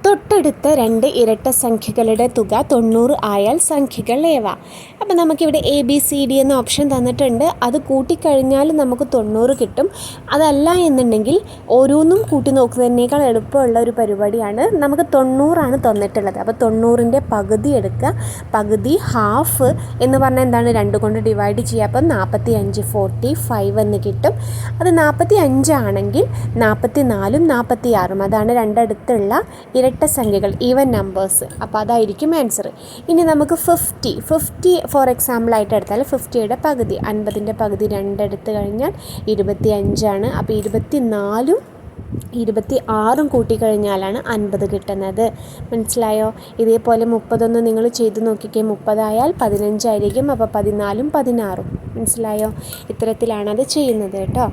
തൊട്ടടുത്ത രണ്ട് ഇരട്ട സംഖ്യകളുടെ തുക 90 ആയാൽ സംഖ്യകൾ ഏവ. അപ്പോൾ നമുക്കിവിടെ ABCD എന്ന ഓപ്ഷൻ തന്നിട്ടുണ്ട്. അത് കൂട്ടിക്കഴിഞ്ഞാൽ നമുക്ക് 90 കിട്ടും. അതല്ല എന്നുണ്ടെങ്കിൽ ഓരോന്നും കൂട്ടി നോക്കുന്നതിനേക്കാൾ എളുപ്പമുള്ള ഒരു പരിപാടിയാണ്. നമുക്ക് 90 തന്നിട്ടുള്ളത്. അപ്പോൾ 90ൻ്റെ പകുതി എടുക്കുക. പകുതി ഹാഫ് എന്ന് പറഞ്ഞാൽ എന്താണ്, 2 കൊണ്ട് ഡിവൈഡ് ചെയ്യുക. അപ്പം 45 45 എന്ന് കിട്ടും. അത് 45 ആണെങ്കിൽ 44ഉം 46ഉം അതാണ് രണ്ടടുത്തുള്ള ഇരട്ട സംഖ്യകൾ, ഈവൻ നമ്പേഴ്സ്. അപ്പോൾ അതായിരിക്കും ആൻസർ. ഇനി നമുക്ക് 50 ഫോർ എക്സാമ്പിൾ ആയിട്ട് എടുത്താൽ 50യുടെ പകുതി, 50ൻ്റെ പകുതി 2 എടുത്ത് കഴിഞ്ഞാൽ 25 അപ്പോൾ 24ഉം 26ഉം കൂട്ടിക്കഴിഞ്ഞാലാണ് 50 കിട്ടുന്നത്. മനസ്സിലായോ? ഇതേപോലെ 30 നിങ്ങൾ ചെയ്ത് നോക്കിക്കേ. 30 ആയാൽ 15 ആയിരിക്കും. അപ്പോൾ 14ഉം 16ഉം. മനസ്സിലായോ? ഇത്തരത്തിലാണ് അത് ചെയ്യുന്നത് കേട്ടോ.